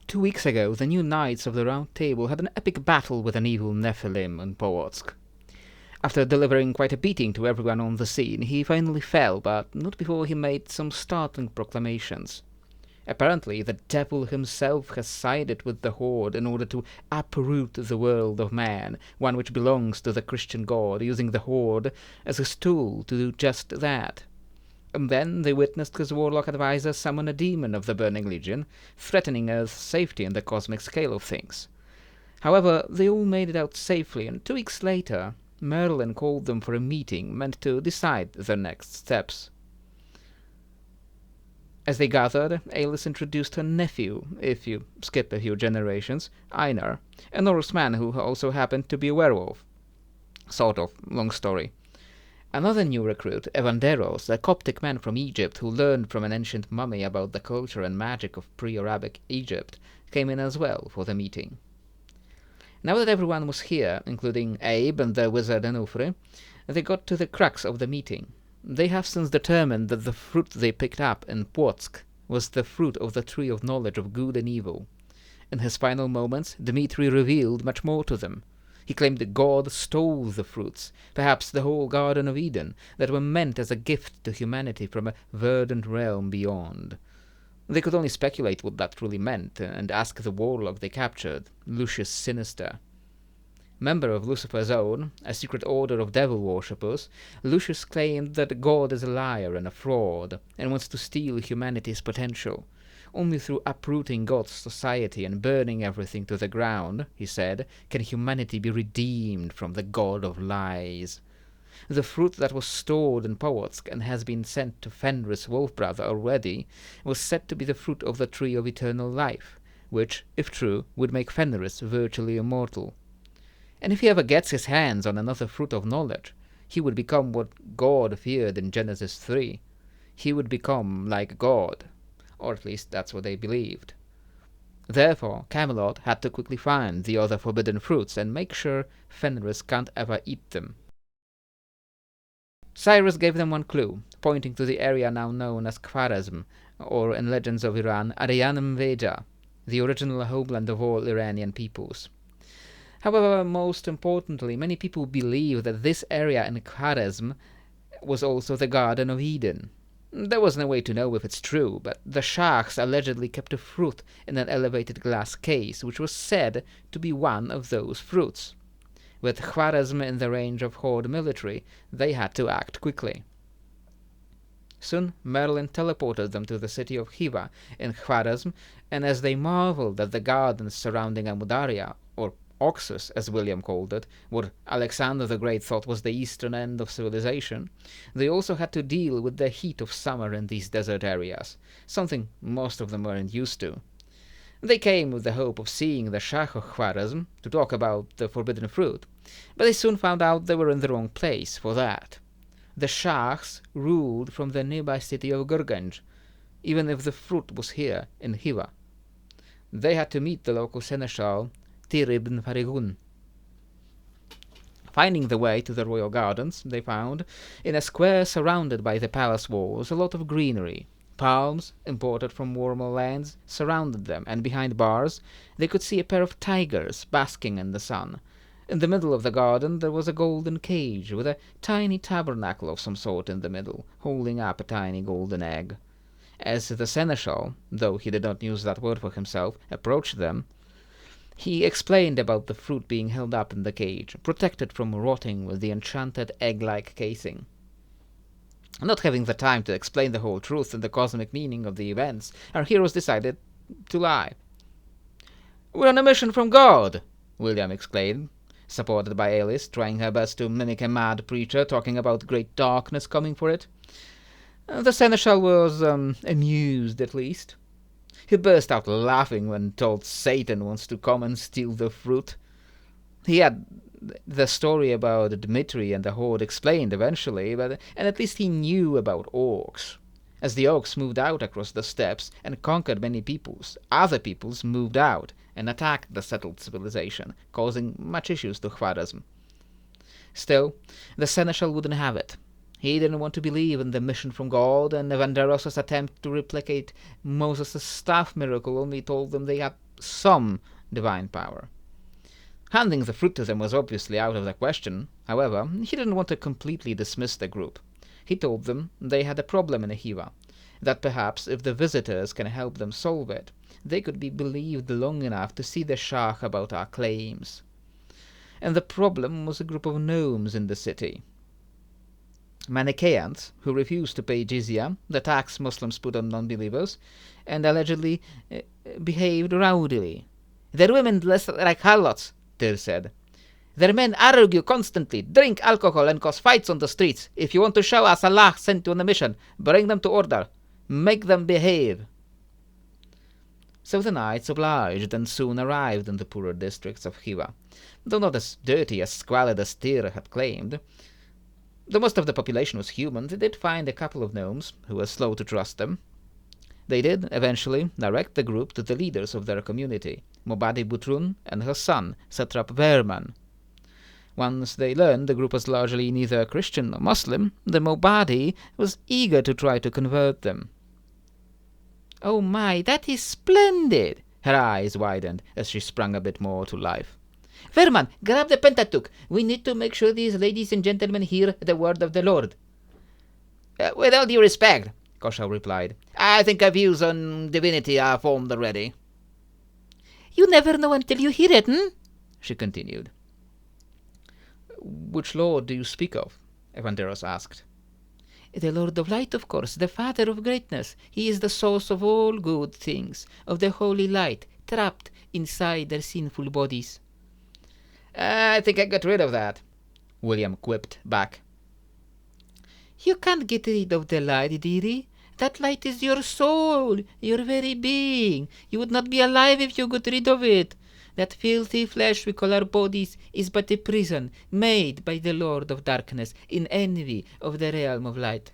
2 weeks ago, the new Knights of the Round Table had an epic battle with an evil Nephilim in Polotsk. After delivering quite a beating to everyone on the scene, he finally fell, but not before he made some startling proclamations. Apparently, the devil himself has sided with the Horde in order to uproot the world of man, one which belongs to the Christian God, using the Horde as his tool to do just that. And then they witnessed his warlock advisor summon a demon of the Burning Legion, threatening Earth's safety in the cosmic scale of things. However, they all made it out safely, and 2 weeks later, Merlin called them for a meeting meant to decide their next steps. As they gathered, Alis introduced her nephew, if you skip a few generations, Einar, a Norseman who also happened to be a werewolf. Sort of, long story. Another new recruit, Evanderos, a Coptic man from Egypt who learned from an ancient mummy about the culture and magic of pre-Arabic Egypt, came in as well for the meeting. Now that everyone was here, including Abe and the wizard Anufri, they got to the crux of the meeting. They have since determined that the fruit they picked up in Płotsk was the fruit of the tree of knowledge of good and evil. In his final moments, Dmitri revealed much more to them. He claimed that God stole the fruits, perhaps the whole Garden of Eden, that were meant as a gift to humanity from a verdant realm beyond. They could only speculate what that truly meant, and ask the warlock they captured, Lucius Sinister. Member of Lucifer's Own, a secret order of devil worshippers, Lucius claimed that God is a liar and a fraud, and wants to steal humanity's potential. Only through uprooting God's society and burning everything to the ground, he said, can humanity be redeemed from the God of lies. The fruit that was stored in Polotsk and has been sent to Fenris Wolf-brother already was said to be the fruit of the tree of eternal life, which, if true, would make Fenris virtually immortal. And if he ever gets his hands on another fruit of knowledge, he would become what God feared in Genesis 3. He would become like God, or at least that's what they believed. Therefore, Camelot had to quickly find the other forbidden fruits and make sure Fenris can't ever eat them. Cyrus gave them one clue, pointing to the area now known as Khwarezm, or in Legends of Iran, Aryanum Veja, the original homeland of all Iranian peoples. However, most importantly, many people believe that this area in Khwarezm was also the Garden of Eden. There was no way to know if it's true, but the Shahs allegedly kept a fruit in an elevated glass case, which was said to be one of those fruits. With Khwarezm in the range of Horde military, they had to act quickly. Soon Merlin teleported them to the city of Khiva in Khwarezm, and as they marveled at the gardens surrounding Amudarya, or Oxus, as William called it, what Alexander the Great thought was the eastern end of civilization, they also had to deal with the heat of summer in these desert areas, something most of them weren't used to. They came with the hope of seeing the Shah of Khwarezm to talk about the forbidden fruit, but they soon found out they were in the wrong place for that. The Shahs ruled from the nearby city of Gurganj, even if the fruit was here in Khiva. They had to meet the local seneschal, Tir ibn Farigun. Finding the way to the royal gardens, they found, in a square surrounded by the palace walls, a lot of greenery. Palms, imported from warmer lands, surrounded them, and behind bars they could see a pair of tigers basking in the sun. In the middle of the garden there was a golden cage, with a tiny tabernacle of some sort in the middle, holding up a tiny golden egg. As the seneschal, though he did not use that word for himself, approached them, he explained about the fruit being held up in the cage, protected from rotting with the enchanted egg-like casing. Not having the time to explain the whole truth and the cosmic meaning of the events, our heroes decided to lie. "We're on a mission from God!" William exclaimed, supported by Alice, trying her best to mimic a mad preacher talking about great darkness coming for it. The seneschal was amused, at least. He burst out laughing when told Satan wants to come and steal the fruit. He had the story about Dmitri and the Horde explained eventually, and at least he knew about orcs. As the orcs moved out across the steppes and conquered many peoples, other peoples moved out and attacked the settled civilization, causing much issues to Khwarezm. Still, the seneschal wouldn't have it. He didn't want to believe in the mission from God, and Evanderos's attempt to replicate Moses' staff miracle only told them they had some divine power. Handing the fruit to them was obviously out of the question. However, he didn't want to completely dismiss the group. He told them they had a problem in Khiva, that perhaps if the visitors can help them solve it, they could be believed long enough to see the Shah about our claims. And the problem was a group of gnomes in the city. Manichaeans, who refused to pay jizya, the tax Muslims put on non-believers, and allegedly behaved rowdily. "Their women dress like harlots," Tyr said. "Their men argue constantly, drink alcohol, and cause fights on the streets. If you want to show us Allah sent you on a mission, bring them to order. Make them behave." So the knights obliged and soon arrived in the poorer districts of Khiva, though not as dirty as squalid as Tyr had claimed. Though most of the population was human, they did find a couple of gnomes who were slow to trust them. They did, eventually, direct the group to the leaders of their community, Mobadi Butrun and her son, Satrap Verman. Once they learned the group was largely neither Christian nor Muslim, the Mobadi was eager to try to convert them. "Oh my, that is splendid!" Her eyes widened as she sprung a bit more to life. "Verman, grab the Pentateuch. We need to make sure these ladies and gentlemen hear the word of the Lord." "With all due respect," Koshal replied, "I think our views on divinity are formed already." "You never know until you hear it, she continued. "Which Lord do you speak of?" Evangelos asked. "The Lord of Light, of course, the Father of Greatness. He is the source of all good things, of the holy light, trapped inside their sinful bodies." "I think I got rid of that," William quipped back. "You can't get rid of the light, dearie. That light is your soul, your very being. You would not be alive if you got rid of it. That filthy flesh we call our bodies is but a prison made by the Lord of Darkness in envy of the realm of light."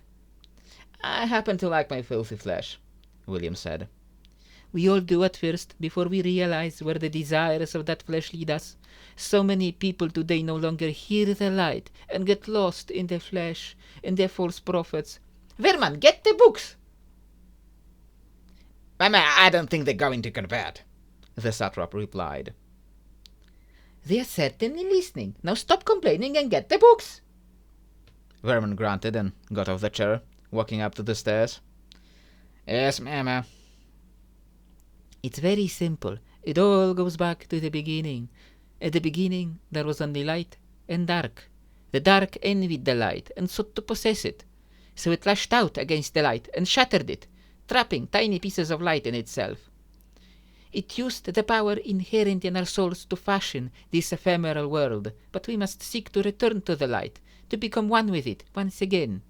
"I happen to like my filthy flesh," William said. "We all do at first, before we realize where the desires of that flesh lead us. So many people today no longer hear the light and get lost in the flesh and their false prophets." "Verman, get the books!" "Mama, I don't think they're going to convert," the satrap replied. "They are certainly listening. Now stop complaining and get the books." Verman grunted and got off the chair, walking up to the stairs. "Yes, Mama." "It's very simple. It all goes back to the beginning. At the beginning there was only light and dark. The dark envied the light and sought to possess it. So it lashed out against the light and shattered it, trapping tiny pieces of light in itself. It used the power inherent in our souls to fashion this ephemeral world, but we must seek to return to the light, to become one with it once again."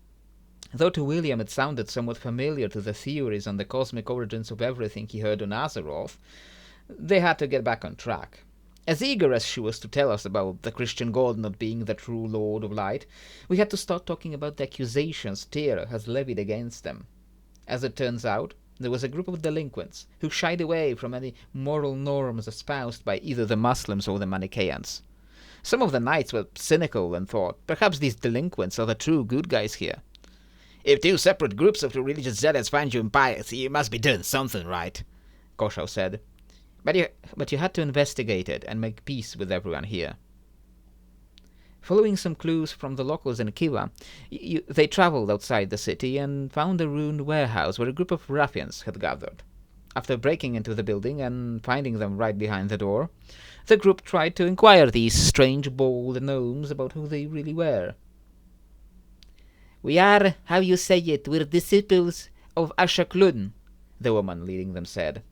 Though to William it sounded somewhat familiar to the theories on the cosmic origins of everything he heard on Azeroth, they had to get back on track. As eager as she was to tell us about the Christian God not being the true Lord of Light, we had to start talking about the accusations Tyr has levied against them. As it turns out, there was a group of delinquents who shied away from any moral norms espoused by either the Muslims or the Manichaeans. Some of the knights were cynical and thought, perhaps these delinquents are the true good guys here. "If two separate groups of religious zealots find you impious, you must be doing something right," Koshal said. But you had to investigate it and make peace with everyone here. Following some clues from the locals in Khiva, they traveled outside the city and found a ruined warehouse where a group of ruffians had gathered. After breaking into the building and finding them right behind the door, the group tried to inquire these strange bold gnomes about who they really were. "We are, how you say it, we're disciples of Ashaklun," the woman leading them said.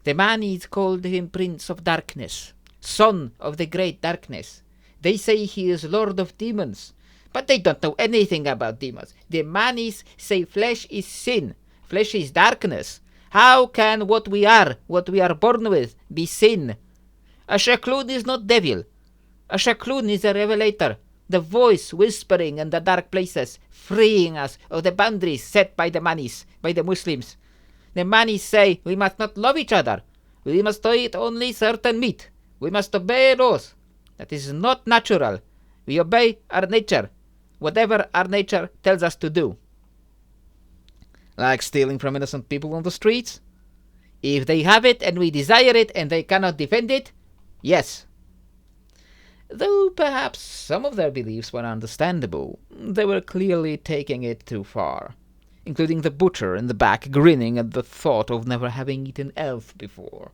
"The Manis called him Prince of Darkness, son of the Great Darkness. They say he is Lord of Demons, but they don't know anything about demons. The Manis say flesh is sin, flesh is darkness. How can what we are born with, be sin? Ashaklun is not devil. Ashaklun is a revelator, the voice whispering in the dark places, freeing us of the boundaries set by the Manis, by the Muslims. The Manis say we must not love each other. We must eat only certain meat. We must obey laws. That is not natural. We obey our nature, whatever our nature tells us to do." "Like stealing from innocent people on the streets?" If they have it and we desire it and they cannot defend it, yes. Though perhaps some of their beliefs were understandable, they were clearly taking it too far, including the butcher in the back grinning at the thought of never having eaten elf before.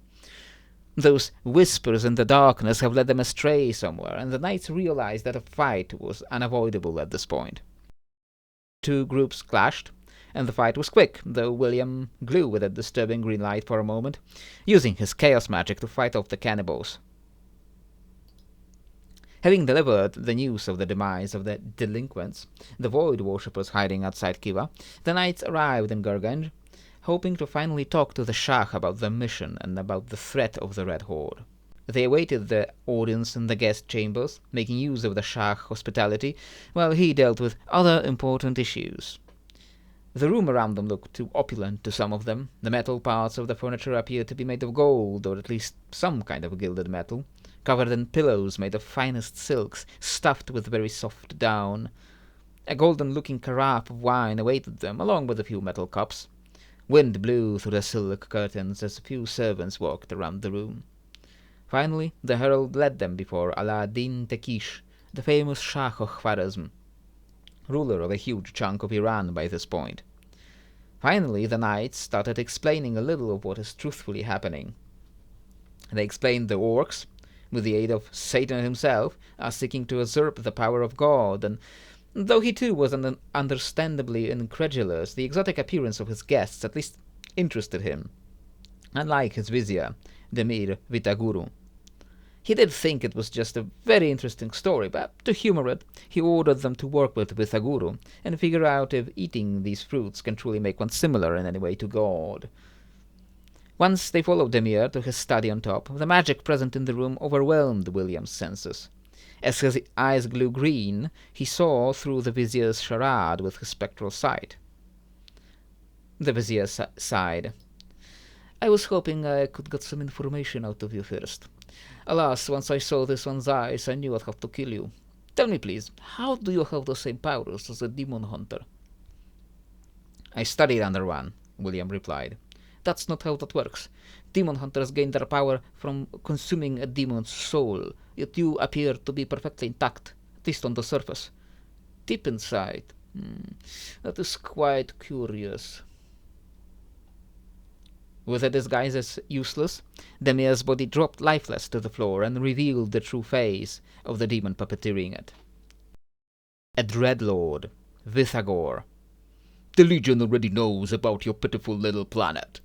Those whispers in the darkness have led them astray somewhere, and the knights realized that a fight was unavoidable at this point. Two groups clashed, and the fight was quick, though William glowed with a disturbing green light for a moment, using his chaos magic to fight off the cannibals. Having delivered the news of the demise of the delinquents, the void worshippers hiding outside Kiva, the knights arrived in Gurganj, hoping to finally talk to the Shah about their mission and about the threat of the Red Horde. They awaited the audience in the guest chambers, making use of the Shah's hospitality, while he dealt with other important issues. The room around them looked too opulent to some of them. The metal parts of the furniture appeared to be made of gold, or at least some kind of gilded metal, covered in pillows made of finest silks, stuffed with very soft down. A golden-looking carafe of wine awaited them, along with a few metal cups. Wind blew through the silk curtains as a few servants walked around the room. Finally, the herald led them before Ala-ad-Din Tekish, the famous Shah of Khwarezm, ruler of a huge chunk of Iran by this point. Finally, the knights started explaining a little of what is truthfully happening. They explained the orcs, with the aid of Satan himself, are seeking to usurp the power of God, and though he too was understandably incredulous, the exotic appearance of his guests at least interested him, unlike his vizier, Demir Vitaguru. He did think it was just a very interesting story, but to humor it, he ordered them to work with Vitaguru and figure out if eating these fruits can truly make one similar in any way to God. Once they followed Demir to his study on top, the magic present in the room overwhelmed William's senses. As his eyes grew green, he saw through the vizier's charade with his spectral sight. The vizier sighed. I was hoping I could get some information out of you first. Alas, once I saw this one's eyes, I knew I'd have to kill you. Tell me, please, how do you have the same powers as a demon hunter? I studied under one, William replied. That's not how that works. Demon hunters gain their power from consuming a demon's soul, yet you appear to be perfectly intact, at least on the surface. Deep inside, that is quite curious. With the disguises useless, Demir's body dropped lifeless to the floor and revealed the true face of the demon puppeteering it. A dreadlord, Vithagor. The Legion already knows about your pitiful little planet.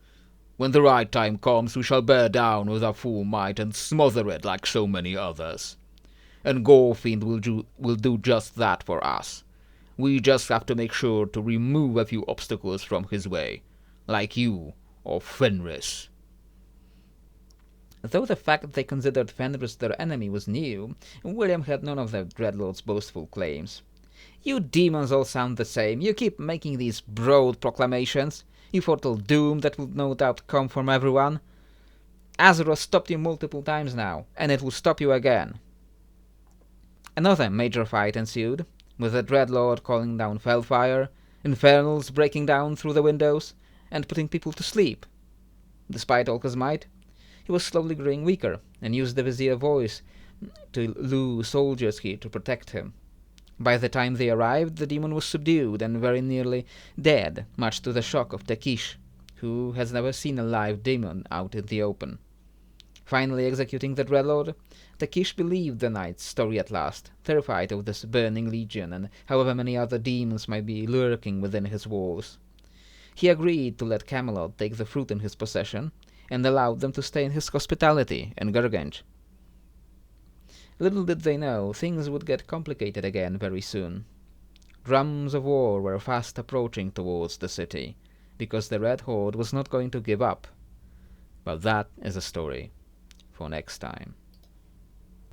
When the right time comes, we shall bear down with our full might and smother it like so many others. And Gorefiend will do just that for us. We just have to make sure to remove a few obstacles from his way, like you or Fenris. Though the fact that they considered Fenris their enemy was new, William had none of the Dreadlord's boastful claims. You demons all sound the same. You keep making these broad proclamations. You foretell doom that will no doubt come from everyone. Azeroth stopped you multiple times now, and it will stop you again. Another major fight ensued, with the Dreadlord calling down Fellfire, Infernals breaking down through the windows, and putting people to sleep. Despite all his might, he was slowly growing weaker, and used the Vizier's voice to lure soldiers here to protect him. By the time they arrived, the demon was subdued and very nearly dead, much to the shock of Tekish, who has never seen a live demon out in the open. Finally executing the Dreadlord, Tekish believed the knight's story at last, terrified of this burning legion and however many other demons might be lurking within his walls. He agreed to let Camelot take the fruit in his possession, and allowed them to stay in his hospitality in Gurganj. Little did they know, things would get complicated again very soon. Drums of war were fast approaching towards the city, because the Red Horde was not going to give up. But that is a story for next time.